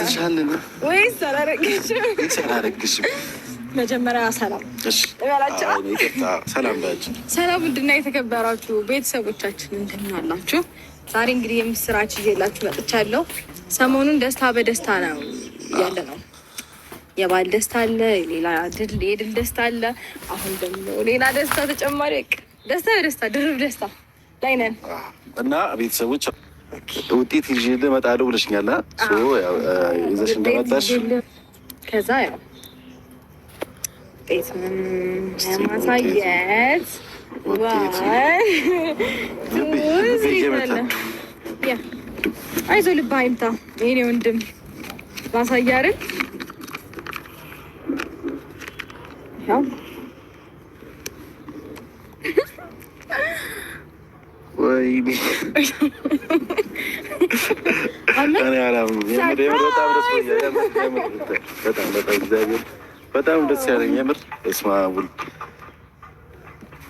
አርግዝሻለን ወይስ አላረግሽም? መጀመሪያ ሰላም እበላችሁ። ሰላም ባችሁ። ሰላም ውድና የተከበራችሁ ቤተሰቦቻችን እንደምን አላችሁ? ዛሬ እንግዲህ የምስራች ይዤላችሁ መጥቻለሁ። ሰሞኑን ደስታ በደስታ ነው ያለ ነው። የባል ደስታ አለ፣ ሌላ የድል ደስታ አለ። አሁን ደግሞ ሌላ ደስታ ተጨማሪ ደስታ በደስታ ድርብ ደስታ ላይ ነን እና ቤተሰቦች ውጤት ይዤ እመጣለሁ ብለሽኛል። ይዘሽ እንደመጣሽ ከዛ ያው ቤት ምን ለማሳየት አይዞህ ልብ አይምታ የኔ ወንድም ማሳያርን ያው ወይኔ በጣም ደስ ያለኝ የምር እስማቡል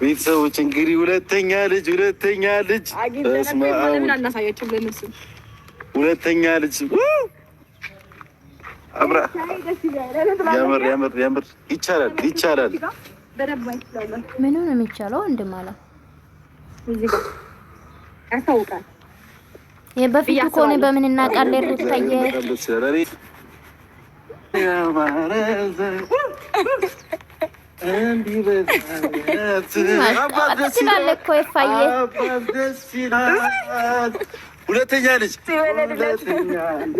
ቤተሰቦች እንግዲህ ሁለተኛ ልጅ ሁለተኛ ልጅ አብራ ያምር ይቻላል። ምን ነው የሚቻለው? እንደማላ ያሳውቃል። የበፊቱ ከሆነ በምን እናውቃለን? ሩታዬ ሁለተኛ ልጅ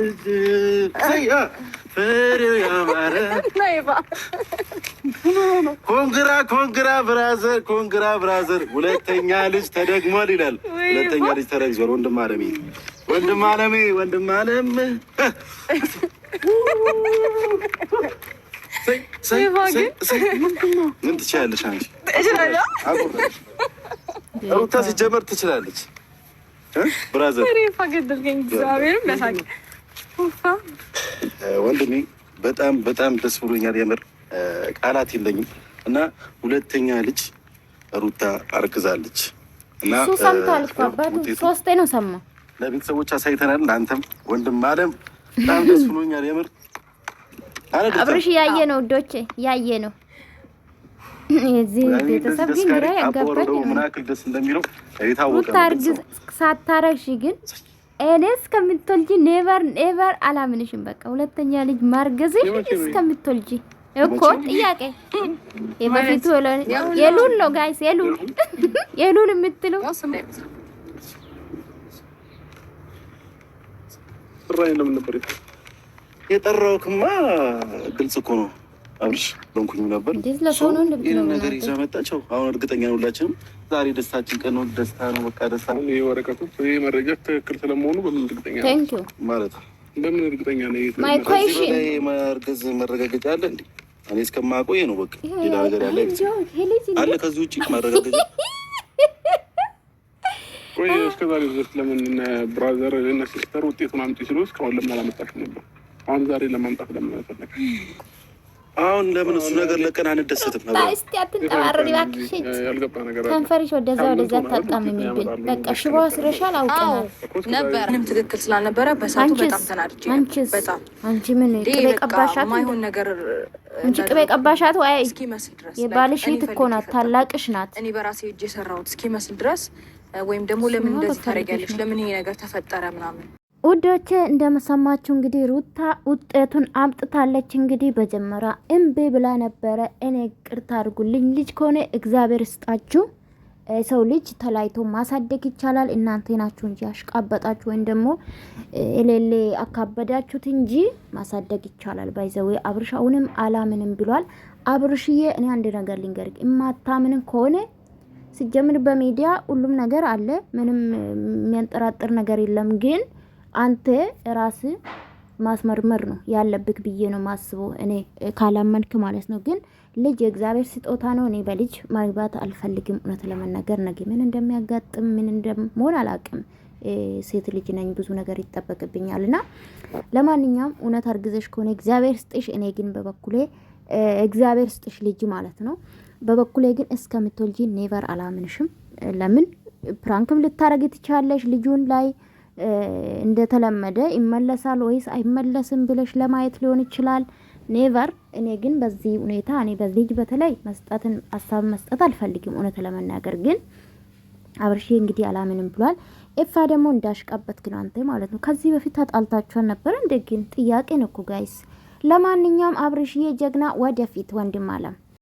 ፍሬው ያማረ ኮንግራ ብራዘር ሁለተኛ ልጅ ተደግሟል ይላል። ሁለተኛ ልጅ ተረግዟል። ወንድም አለሜ ምን ትችላለሽ አንቺ? ሩታ ሲጀመር ትችላለች። ብራዘር ወንድሜ በጣም ደስ ብሎኛል። የምር ቃላት የለኝም። እና ሁለተኛ ልጅ ሩታ አርግዛለች እና እሱ ሰምቷል እኮ አባቱ ሶስቴ ነው ሰማ። ለቤተሰቦች አሳይተናል። አንተም ወንድም አለም በጣም ደስ ብሎኛል የምር። አብርሽ ያየ ነው ዶቼ ያየ ነው። እዚህ ቤተሰብ ግን ግራ ያጋባኝ ነው። ምን ያክል ደስ እንደሚለው የታወቀ ነው። ሳታረግሽ ግን እኔስ ከምትወልጂ ኔቨር አላምንሽም። በቃ ሁለተኛ ልጅ ማርገዝሽ እስከምትወልጂ እኮ ጥያቄ የበፊቱ የሉል ነው ጋይስ፣ የሉል የምትለው ራይ ለምን ነበር የጠራውክማ? ግልጽ እኮ ነው አብርሽ ለንኩኝ ነበር ይሄን ነገር ይዛ መጣቸው። አሁን እርግጠኛ ነው ሁላችንም ዛሬ ደስታችን ቀን ነው። ደስታ ነው፣ በቃ ደስታ ነው። ይሄ ወረቀቱ ይሄ መረጃ ትክክል ስለመሆኑ በምን እርግጠኛ ነው? ታንክ ዩ ማለት በምን እርግጠኛ ነው? ማይ ኩዌስችን ይሄ ማርገዝ መረጋገጫ አለ እንዴ? እኔ እስከማውቀው ይሄ ነው በቃ። ሌላ ነገር ያለ አለ ከዚህ ውጪ ማረጋገጫ? ወይ እስከዛሬ ድረስ ለምን ብራዘር እና ሲስተር ውጤቱን አምጪ ሲሉ እስካሁን ለምን አላመጣሽም ነበር? አሁን ዛሬ ለማምጣት ለምን ፈለግ? አሁን ለምን እሱ ነገር ለቀን አንደሰትም ነበር? እስቲ አትንጠባረሪ እባክሽ። ያልገባ ነገር ከንፈርሽ ወደዛ ታጣምሚብን። በቃ ሽቦ አስረሻል አውቀናል ነበር። ምንም ትክክል ስላልነበረ በሳቱ በጣም ተናድጄ በጣም አንቺ ምን ቅቤ ቀባሻት? ማይሆን ነገር አንቺ ቅቤ ቀባሻት ወይ? እስኪመስል ድረስ የባልሽ እህት እኮ ናት፣ ታላቅሽ ናት። እኔ በራሴ እጄ የሰራሁት እስኪመስል ድረስ ወይም ደግሞ ለምን እንደዚህ ታደርጊያለሽ? ለምን ይሄ ነገር ተፈጠረ ምናምን። ውዶቼ እንደመሰማችሁ እንግዲህ ሩታ ውጤቱን አምጥታለች። እንግዲህ በጀመራ እምቢ ብላ ነበረ። እኔ ቅርታ አድርጉልኝ፣ ልጅ ከሆነ እግዚአብሔር ስጣችሁ። ሰው ልጅ ተላይቶ ማሳደግ ይቻላል። እናንተ ናችሁ እንጂ አሽቃበጣችሁ ወይም ደግሞ እሌሌ አካበዳችሁት እንጂ ማሳደግ ይቻላል። ባይዘዌ አብርሽ አሁንም አላምንም ብሏል። አብርሽዬ እኔ አንድ ነገር ልንገርክ፣ እማታምንን ከሆነ ሲጀምር በሚዲያ ሁሉም ነገር አለ፣ ምንም የሚያንጠራጥር ነገር የለም። ግን አንተ ራስ ማስመርመር ነው ያለብክ ብዬ ነው ማስበው፣ እኔ ካላመንክ ማለት ነው። ግን ልጅ የእግዚአብሔር ስጦታ ነው። እኔ በልጅ ማግባት አልፈልግም። እውነት ለመናገር ነገ ምን እንደሚያጋጥም ምን እንደምሆን አላውቅም። ሴት ልጅ ነኝ፣ ብዙ ነገር ይጠበቅብኛልና ለማንኛውም እውነት አርግዘሽ ከሆነ እግዚአብሔር ስጥሽ። እኔ ግን በበኩሌ እግዚአብሔር ስጥሽ ልጅ ማለት ነው። በበኩሌ ግን እስከምትወልጂ ኔቨር አላምንሽም። ለምን ፕራንክም ልታረግ ትቻለሽ ልጁን ላይ እንደተለመደ ይመለሳል ወይስ አይመለስም ብለሽ ለማየት ሊሆን ይችላል። ኔቨር። እኔ ግን በዚህ ሁኔታ እኔ በዚህ በተለይ መስጠትን ሀሳብ መስጠት አልፈልግም። እውነት ለመናገር ግን አብርሽ እንግዲህ አላምንም ብሏል። ኤፋ ደግሞ እንዳሽቃበት ግን አንተ ማለት ነው ከዚህ በፊት ተጣልታችኋል ነበር እንደ ግን ጥያቄ ነው እኮ ጋይስ። ለማንኛውም አብርሽዬ ጀግና ወደፊት ወንድም አለም